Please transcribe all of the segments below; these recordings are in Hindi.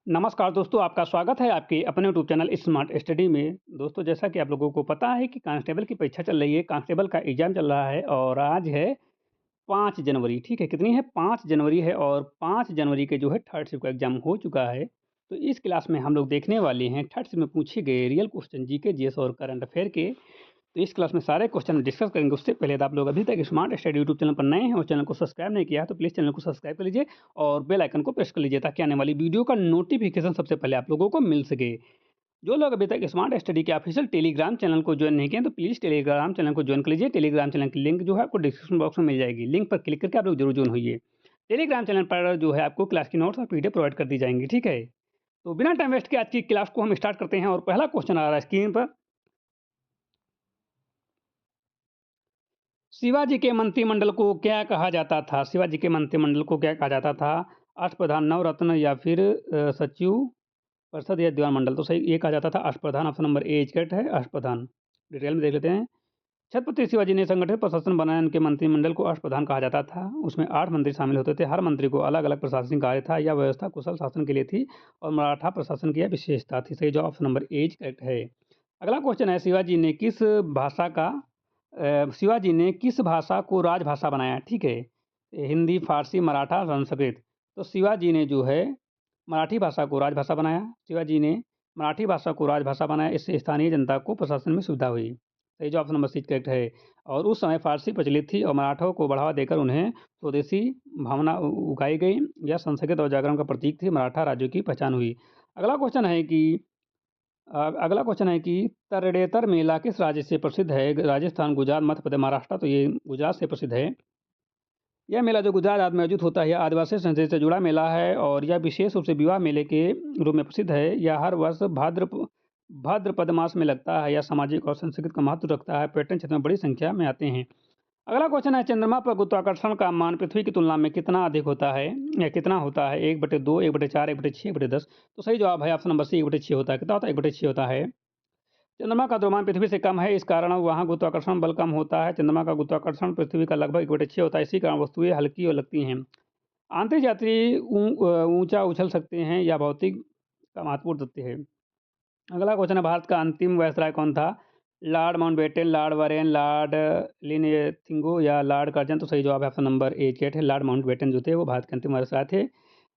नमस्कार दोस्तों, आपका स्वागत है आपके अपने यूट्यूब चैनल स्मार्ट स्टडी में। दोस्तों, जैसा कि आप लोगों को पता है कि कांस्टेबल की परीक्षा चल रही है, कांस्टेबल का एग्ज़ाम चल रहा है और आज है 5 जनवरी, ठीक है? कितनी है? 5 जनवरी है और 5 जनवरी के जो है थर्ड शिफ्ट का एग्ज़ाम हो चुका है। तो इस क्लास में हम लोग देखने वाले हैं थर्ड शिफ्ट में पूछे गए रियल क्वेश्चन जीके, जीएस और करंट अफेयर के। तो इस क्लास में सारे क्वेश्चन डिस्कस करेंगे। उससे पहले तो आप लोग अभी तक स्मार्ट स्टडी यूट्यूब चैनल पर नए हैं और चैनल को सब्सक्राइब नहीं किया है तो प्लीज़ चैनल को सब्सक्राइब कर लीजिए और बेल आइकन को प्रेस कर लीजिए ताकि आने वाली वीडियो का नोटिफिकेशन सबसे पहले आप लोगों को मिल सके। जो लोग अभी तक स्मार्ट स्टडी के ऑफिशियल टेलीग्राम चैनल को ज्वाइन नहीं किए हैं तो प्लीज़ टेलीग्राम चैनल को ज्वाइन कर लीजिए। टेलीग्राम चैनल की लिंक जो है आपको डिस्क्रिप्शन बॉक्स में मिल जाएगी। लिंक पर क्लिक करके आप लोग जरूर ज्वाइन होइए। टेलीग्राम चैनल पर जो है आपको क्लास की नोट्स और पीडीएफ प्रोवाइड कर दी जाएंगी, ठीक है? तो बिना टाइम वेस्ट के आज की क्लास को हम स्टार्ट करते हैं और पहला क्वेश्चन आ रहा है स्क्रीन पर। शिवाजी के मंत्रिमंडल को क्या कहा जाता था? शिवाजी के मंत्रिमंडल को क्या कहा जाता था? अष्टप्रधान, नवरत्न या फिर सचिव परिषद या दीवान मंडल? तो सही ये कहा जाता था Ashtapradhan. Option number A is correct है, अष्टप्रधान। डिटेल में देख लेते हैं। छत्रपति शिवाजी ने संगठित प्रशासन बनाया, उनके मंत्रिमंडल को अष्टप्रधान कहा जाता था। उसमें 8 मंत्री शामिल होते थे। हर मंत्री को अलग-अलग प्रशासनिक कार्य था। यह व्यवस्था कुशल शासन के लिए थी और मराठा प्रशासन की यह विशेषता थी। सही जवाब option number A is correct है। अगला क्वेश्चन है शिवाजी ने किस भाषा को राजभाषा बनाया? ठीक है, हिंदी, फारसी, मराठा, संस्कृत। तो शिवाजी ने जो है मराठी भाषा को राजभाषा बनाया। शिवाजी ने मराठी भाषा को राजभाषा बनाया, इससे स्थानीय जनता को प्रशासन में सुविधा हुई। सही जवाब ऑप्शन नंबर सी करेक्ट है। और उस समय फारसी प्रचलित थी और मराठों को बढ़ावा देकर उन्हें स्वदेशी भावना उगाई गई। यह संस्कृत और जागरण का प्रतीक थी। मराठा राज्यों की पहचान हुई। अगला क्वेश्चन है कि अगला क्वेश्चन है कि तरणेतर मेला किस राज्य से प्रसिद्ध है? राजस्थान, गुजरात, मध्य प्रदेश, महाराष्ट्र। तो ये गुजरात से प्रसिद्ध है। यह मेला जो गुजरात राज्य में आयोजित होता है, यह आदिवासी संस्कृति से जुड़ा मेला है और यह विशेष रूप से विवाह मेले के रूप में प्रसिद्ध है। यह हर वर्ष भाद्रपद मास में लगता है। यह सामाजिक और सांस्कृतिक का महत्व रखता है। पर्यटन क्षेत्र में बड़ी संख्या में आते हैं। अगला क्वेश्चन है, चंद्रमा पर गुरुत्वाकर्षण का मान पृथ्वी की तुलना में कितना अधिक होता है या कितना होता है? 1/2, 1/4, 1/6, 1/10। तो सही जवाब है ऑप्शन नंबर सी 1/6 होता है। कितना होता है? 1/6 होता है। चंद्रमा का द्रव्यमान पृथ्वी से कम है, इस कारण वहाँ गुरुत्वाकर्षण बल कम होता है। चंद्रमा का गुरुत्वाकर्षण पृथ्वी का लगभग 1/6 होता है, इसी कारण वस्तुएं हल्की और लगती हैं। आंतरिक यात्री ऊंचा उछल सकते हैं या भौतिक का महत्वपूर्ण तथ्य है। अगला क्वेश्चन है, भारत का अंतिम वायसराय कौन था? Lord Mountbatten, Lord Warren, Lord Linlithgow या लॉर्ड कर्जन? तो सही जवाब है ऑप्शन नंबर ए करेक्ट है। लॉर्ड माउंटबेटन जो थे वो भारत के अंतिम वायसराय थे।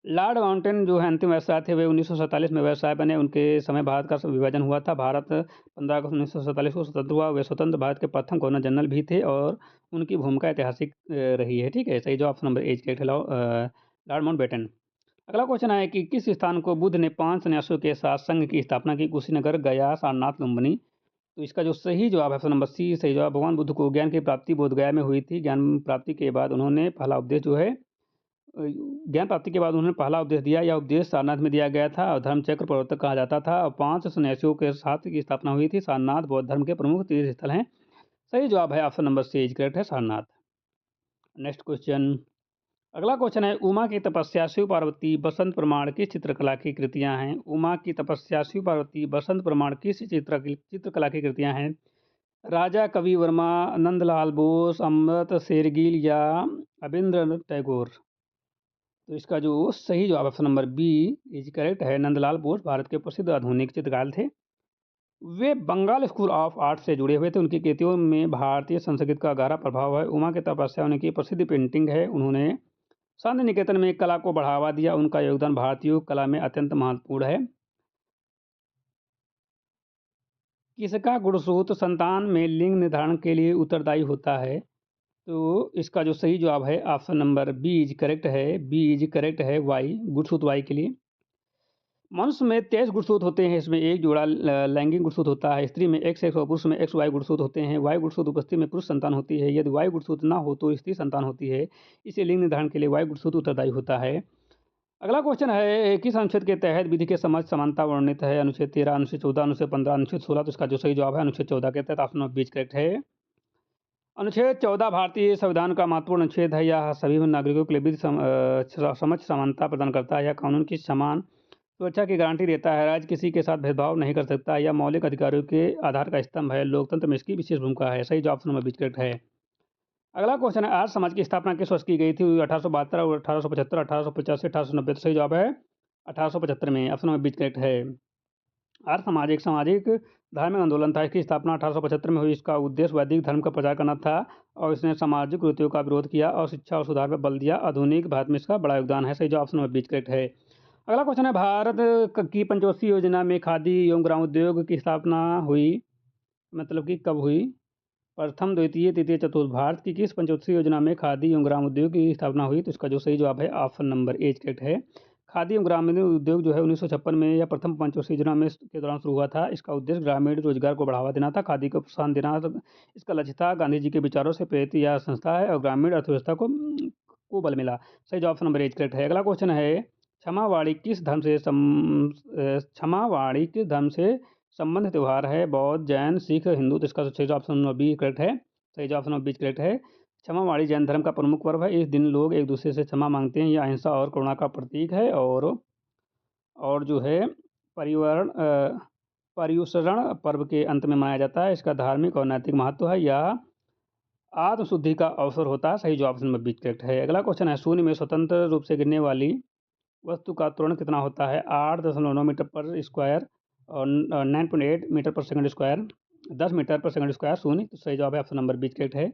लॉर्ड माउंटेन जो है अंतिम वायसराय थे, वे 1947 में वायसराय बने। उनके समय भारत का विभाजन हुआ था। भारत 15 अगस्त 1947 को स्वतंत्र हुआ। वे स्वतंत्र भारत के प्रथम गवर्नर जनरल भी थे और उनकी भूमिका ऐतिहासिक रही है, ठीक है? सही जवाब ऑप्शन नंबर ए करेक्ट है, लॉर्ड माउंटबेटन। अगला क्वेश्चन है कि किस स्थान को बुद्ध ने 5 सन्यासियों के साथ संघ की स्थापना की? कुशीनगर, गया, सारनाथ, लुम्बिनी। तो इसका जो सही जवाब है ऑप्शन नंबर सी सही जवाब। भगवान बुद्ध को ज्ञान की प्राप्ति बोध गया में हुई थी। ज्ञान प्राप्ति के बाद उन्होंने पहला उपदेश जो है ज्ञान प्राप्ति के बाद उन्होंने पहला उपदेश दिया। यह उपदेश सारनाथ में दिया गया था और धर्मचक्र प्रवर्तक कहा जाता था और 5 सन्यासियों के साथ की स्थापना हुई थी। सारनाथ बौद्ध धर्म के प्रमुख तीर्थ स्थल हैं। सही जवाब है ऑप्शन नंबर सी करेक्ट है, सारनाथ। Next question. अगला क्वेश्चन है, उमा की तपस्या शिव पार्वती बसंत प्रमाण किस चित्रकला की कृतियां हैं? उमा की तपस्या शिव पार्वती बसंत प्रमाण किस चित्रकला की कृतियां हैं? राजा कवि वर्मा, नंदलाल बोस, अमृत शेरगिल या अविंद्र टैगोर? तो इसका जो सही जवाब option number B is correct है। नंदलाल बोस भारत के प्रसिद्ध आधुनिक चित्रकार थे। वे बंगाल स्कूल ऑफ आर्ट से जुड़े हुए थे। उनकी कृतियों में भारतीय संस्कृति का गहरा प्रभाव है। उमा की तपस्या उनकी प्रसिद्ध पेंटिंग है। उन्होंने शांति निकेतन में कला को बढ़ावा दिया। उनका योगदान भारतीय कला में अत्यंत महत्वपूर्ण है। किसका गुणसूत्र संतान में लिंग निर्धारण के लिए उत्तरदायी होता है? तो इसका जो सही जवाब है option number B is correct है। बी इज करेक्ट है, वाई, गुणसूत्र वाई के लिए। मनुष्य में 23 गुणसूत्र होते हैं। इसमें एक जोड़ा लैंगिक गुणसूत्र होता है। स्त्री में एक्स एक्स और पुरुष में एक्स वाई गुणसूत्र होते हैं। वाई गुणसूत्र उपस्थिति में पुरुष संतान होती है। यदि वाई गुणसूत्र ना हो तो स्त्री संतान होती है। इसे लिंग निर्धारण के लिए वाई गुणसूत्र उत्तरदायी होता है। अगला क्वेश्चन है, किस अनुच्छेद के तहत विधि के समझ समानता वर्णित है? अनुच्छेद 13, अनुच्छेद 14, अनुच्छेद 15, अनुच्छेद 16। तो इसका जो सही जवाब है अनुच्छेद 14 के तहत ऑप्शन नंबर बी करेक्ट है। अनुच्छेद 14 भारतीय संविधान का महत्वपूर्ण अनुच्छेद है। यह सभी नागरिकों के लिए विधि समझ समानता प्रदान करता है। यह कानून की समान सुरक्षा की गारंटी देता है। राज्य किसी के साथ भेदभाव नहीं कर सकता। यह मौलिक अधिकारों के आधार का स्तंभ है। लोकतंत्र में इसकी विशेष भूमिका है। सही जवाब ऑप्शन नंबर बी करेक्ट है। अगला क्वेश्चन है, आर्य समाज की स्थापना किस वर्ष की गई थी? 1872 और 1875, 1885, 1890। तो सही जवाब है 1875 में। ऑप्शन नंबर बीच करेक्ट है। आर्य समाज एक सामाजिक धार्मिक आंदोलन था। इसकी स्थापना 1875 में हुई। इसका उद्देश्य वैदिक धर्म का प्रचार करना था और इसने सामाजिक कुरीतियों का विरोध किया और शिक्षा और सुधार पर बल दिया। आधुनिक भारत में इसका बड़ा योगदान है। सही जवाब ऑप्शन नंबर बीच करेक्ट है। अगला क्वेश्चन है, भारत की पंचवर्षीय योजना में खादी एवं ग्रामोद्योग की स्थापना हुई, मतलब कि कब हुई? प्रथम, द्वितीय, तृतीय, चतुर्थ। भारत की किस पंचवर्षीय योजना में खादी एवं ग्रामोद्योग की स्थापना हुई? तो इसका जो सही जवाब है ऑप्शन नंबर ए करेक्ट है। खादी एवं ग्रामीण उद्योग जो है 1956 में या प्रथम पंचवर्षीय योजना में के दौरान शुरू हुआ था। इसका उद्देश्य ग्रामीण रोजगार को बढ़ावा देना था, खादी को प्रोत्साहन देना था। इसका लक्ष्य था। गांधी जी के विचारों से प्रेरित यह संस्था है और ग्रामीण अर्थव्यवस्था को बल मिला। सही जवाब ऑप्शन नंबर ए करेक्ट है। अगला क्वेश्चन है, क्षमावाणी किस धर्म से संबंध त्योहार है? बौद्ध, जैन, सिख, हिंदू। तो इसका सही जवाब ऑप्शन नंबर बी करेक्ट है। सही जवाब ऑप्शन नंबर बी करेक्ट है। क्षमावाणी जैन धर्म का प्रमुख पर्व है। इस दिन लोग एक दूसरे से क्षमा मांगते हैं। यह अहिंसा और करुणा का प्रतीक है। और जो है परिवरण पर्युषण पर्व के अंत में मनाया जाता है। इसका धार्मिक और नैतिक महत्व है। यह आत्मशुद्धि का अवसर होता है। सही जवाब ऑप्शन नंबर बी करेक्ट है। अगला क्वेश्चन है, शून्य में स्वतंत्र रूप से गिरने वाली वस्तु का त्वरण कितना होता है? 8.9 मीटर पर स्क्वायर और 9.8 मीटर पर सेकंड स्क्वायर, 10 मीटर पर सेकंड स्क्वायर शून्य। तो सही जवाब है ऑप्शन नंबर बी करेक्ट है।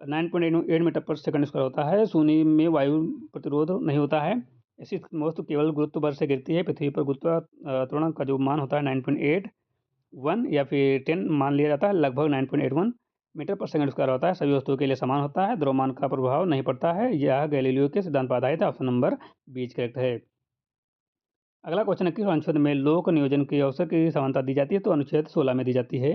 9.8 मीटर पर सेकंड स्क्वायर होता है। शून्य में वायु प्रतिरोध नहीं होता है। ऐसी वस्तु केवल गुरुत्व बल से गिरती है। पृथ्वी पर गुरुत्व त्वरण का जो मान होता है 9.81 या फिर 10 मान लिया जाता है, लगभग 9.81 मीटर पर सेकंड स्क्वायर होता है। सभी वस्तुओं के लिए समान होता है। द्रव्यमान का प्रभाव नहीं पड़ता है। यह गैलीलियो के सिद्धांत पर आधारित है। ऑप्शन नंबर बी करेक्ट है। अगला क्वेश्चन है, किस अनुच्छेद में लोक नियोजन के अवसर की समानता दी जाती है? तो अनुच्छेद 16 में दी जाती है।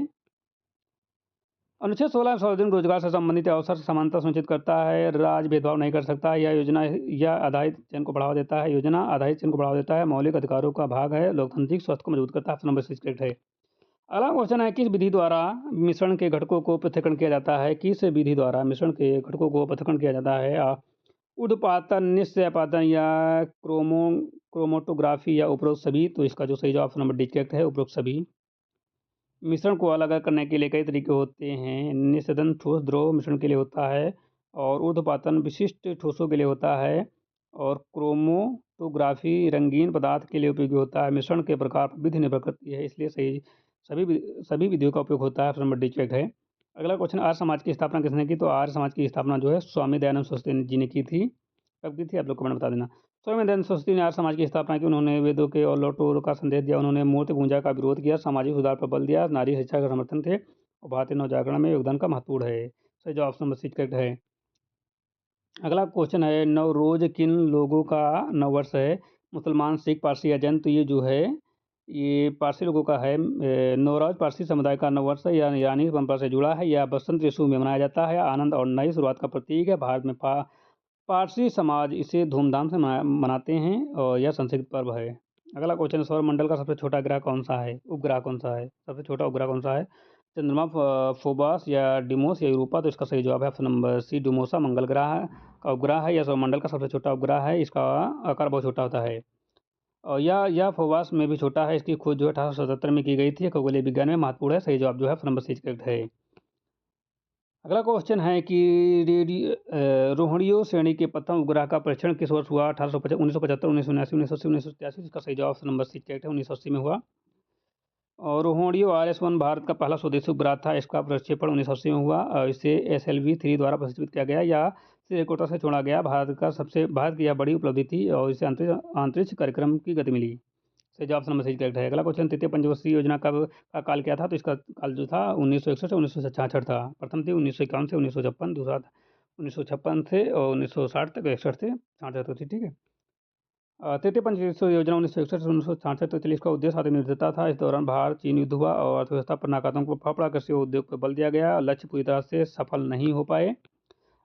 अनुच्छेद 16 सार्वजनिक रोजगार से संबंधित अवसर समानता सुनिश्चित करता है। राज्य भेदभाव नहीं कर सकता। यह योजना या आधारित चयन को बढ़ावा देता है। योजना आधारित चयन को बढ़ावा देता है। मौलिक अधिकारों का भाग है। लोकतांत्रिक स्वास्थ्य को मजबूत करता है। ऑप्शन नंबर सी करेक्ट है। अगला क्वेश्चन है, किस विधि द्वारा मिश्रण के घटकों को पृथक्करण किया जाता है? किस विधि द्वारा मिश्रण के घटकों को पृथक्करण किया जाता है? ऊर्ध्वपातन, निश्चयपातन या क्रोमोटोग्राफी या उपरोक्त सभी। तो इसका जो सही जवाब ऑप्शन नंबर डी करेक्ट है, उपरोक्त सभी। मिश्रण को अलग अलग करने के लिए कई तरीके होते हैं। निस्यंदन ठोस द्रव मिश्रण के लिए होता है और ऊर्ध्वपातन विशिष्ट ठोसों के लिए होता है और क्रोमोटोग्राफी रंगीन पदार्थ के लिए उपयोगी होता है। मिश्रण के प्रकार पर विधि निर्भर करती है, इसलिए सभी विधियों का उपयोग होता है। ऑप्शन नंबर डी करेक्ट है। अगला क्वेश्चन, आर्य समाज की स्थापना किसने की? तो आर्य समाज की स्थापना जो है स्वामी दयानंद सरस्वती जी ने की थी। कब की थी आप लोग कमेंट बता देना। स्वामी दयानंद सरस्वती ने आर्य समाज की स्थापना की। उन्होंने वेदों के और लौटों का संदेश दिया। उन्होंने मूर्ति पूजा का विरोध किया, सामाजिक सुधार पर बल दिया, नारी शिक्षा का समर्थन थे और भारतीय नवजागरण में योगदान का महत्वपूर्ण है। सही जवाब ऑप्शन नंबर सी करेक्ट है। अगला क्वेश्चन है, नवरोज किन लोगों का नववर्ष है? मुसलमान, सिख, पारसी या जैन। तो ये जो है ये पारसी लोगों का है। नवरोज पारसी समुदाय का नववर्ष है। या ईरानी परंपरा से जुड़ा है। या बसंत ऋतु में मनाया जाता है। आनंद और नई शुरुआत का प्रतीक है। भारत में पारसी समाज इसे धूमधाम से मनाते हैं और यह संस्कृत पर्व है। अगला क्वेश्चन, सौरमंडल का सबसे छोटा ग्रह कौन सा है? उपग्रह कौन सा है? सबसे छोटा उपग्रह कौन सा है? चंद्रमा, फोबास या डिमोस या यूरोपा। तो इसका सही जवाब है ऑप्शन नंबर सी, डिमोसा। मंगल ग्रह का उपग्रह है। यह सौरमंडल का सबसे छोटा उपग्रह है। इसका आकार बहुत छोटा होता है और यह फोबास में भी छोटा है। इसकी खोज जो 1877 में की गई थी। खगोलीय विज्ञान में महत्वपूर्ण है। सही जवाब जो है ऑप्शन नंबर सी करेक्ट है। अगला क्वेश्चन है कि रोहिणियों श्रेणी के प्रथम उपग्रह का परीक्षण किस वर्ष हुआ? 1875, 1975, 1979, 1980, 1983। इसका सही जवाब ऑप्शन नंबर सी करेक्ट है, 1980 में हुआ। और रोहिणियों RS-1 भारत का पहला स्वदेशी उपग्रह था। इसका प्रक्षेपण 1980 में हुआ और इसे SLV-3 द्वारा प्रक्षेपित किया गया या श्रीहरिकोटा से छोड़ा गया। भारत की यह बड़ी उपलब्धि थी और इसे अंतरिक्ष कार्यक्रम की गति मिली। सही जवाब नंबर सही करेक्ट है। अगला क्वेश्चन, तृतीय पंचवर्षीय योजना कब का काल क्या था? तो इसका काल जो था 1961 से 1966 था। प्रथम थी 1951 से 1956, दूसरा 1956 से और 1960 तक, 61 से 66 तक थी। ठीक है। तृतीय पंचवर्षीय योजना 1961 से 1966 तक चली। इसका उद्देश्य आत्मनिर्भरता था। इस दौरान भारत चीन युद्ध हुआ और अर्थव्यवस्था पर नकारात्मक प्रभाव पड़ा। कृषि उद्योग पर बल दिया गया। लक्ष्य पूरी तरह से सफल नहीं हो पाए।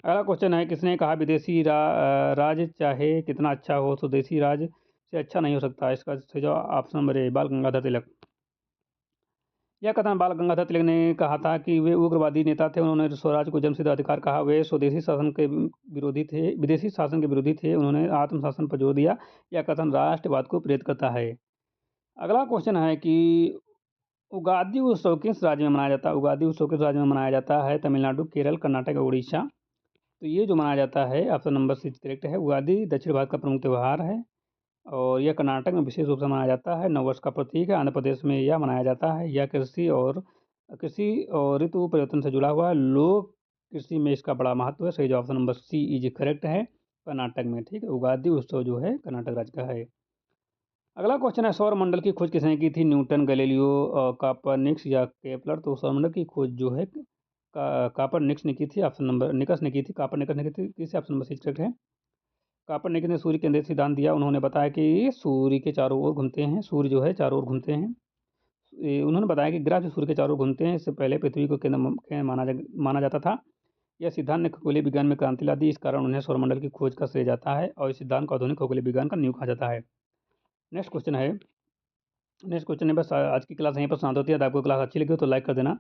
अगला क्वेश्चन है, किसने कहा विदेशी राज चाहे कितना अच्छा हो स्वदेशी राज से अच्छा नहीं हो सकता? इसका सही जवाब ऑप्शन नंबर ए, बाल गंगाधर तिलक। यह कथन बाल गंगाधर तिलक ने कहा था कि वे उग्रवादी नेता थे। उन्होंने स्वराज को जन्मसिद्ध अधिकार कहा। वे स्वदेशी शासन के विरोधी थे, विदेशी शासन के विरोधी थे। उन्होंने आत्मशासन पर जोर दिया। यह कथन राष्ट्रवाद को प्रेरित करता है। अगला क्वेश्चन है कि उगादि उत्सव किस राज्य में मनाया जाता है? उगादि उत्सव किस राज्य में मनाया जाता है? तमिलनाडु, केरल, कर्नाटक और उड़ीसा। तो ये जो मनाया जाता है ऑप्शन नंबर सी करेक्ट है। उगादि दक्षिण भारत का प्रमुख त्यौहार है और यह कर्नाटक में विशेष रूप से मनाया जाता है। नववर्ष का प्रतीक है। आंध्र प्रदेश में यह मनाया जाता है। यह कृषि और ऋतु परिवर्तन से जुड़ा हुआ है। लोक कृषि में इसका बड़ा महत्व है। सही जवाब option number C is correct है, कर्नाटक में। ठीक है, उगादि उत्सव जो है कर्नाटक राज्य का है। अगला क्वेश्चन है, सौर मंडल की खोज किसने की थी? न्यूटन, गैलीलियो, कापरनिक्स या केपलर? तो सौर मंडल की खोज जो है कापरनिक्स ने की थी। ऑप्शन नंबर निकस ने की थी। कापरनिकस ने की थी। किसी ऑप्शन नंबर सी करेक्ट है। कापरनिकस ने सूर्य केंद्रित सिद्धांत दिया। उन्होंने बताया कि सूर्य के चारों ओर घूमते हैं। सूर्य जो है चारों ओर घूमते हैं। उन्होंने बताया कि ग्रह जो सूर्य के चारों ओर घूमते हैं, इससे पहले पृथ्वी को केंद्र माना जाता था। यह सिद्धांत ने खगोलीय विज्ञान में क्रांति ला दी। इस कारण उन्हें सौरमंडल की खोज का श्रेय जाता है और इस सिद्धांत को आधुनिक खगोलीय विज्ञान का नींव कहा जाता है। नेक्स्ट क्वेश्चन है बस आज की क्लास यहीं पर समाप्त होती है। आपको क्लास अच्छी लगी हो तो लाइक कर देना।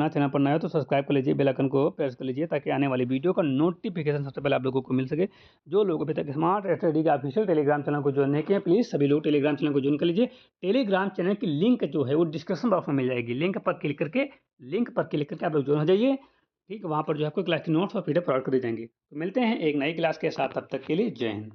चैनल पर नया हो तो सब्सक्राइब कर लीजिए, बेल आइकन को प्रेस कर लीजिए ताकि आने वाली वीडियो का नोटिफिकेशन सबसे पहले आप लोगों को मिल सके। जो लोग अभी तक स्मार्ट स्टडी के ऑफिशियल टेलीग्राम चैनल को ज्वाइन नहीं किए, प्लीज़ सभी लोग टेलीग्राम चैनल को ज्वाइन कर लीजिए। टेलीग्राम चैनल की लिंक जो है वो डिस्क्रिप्शन बॉक्स में मिल जाएगी। लिंक पर क्लिक करके आप लोग ज्वाइन हो जाइए। ठीक है, वहाँ पर जो है आपको क्लास की नोट्स और पीडीएफ प्रोवाइड कर दी जाएंगी। तो मिलते हैं एक नई क्लास के साथ, तब तक के लिए जय हिंद।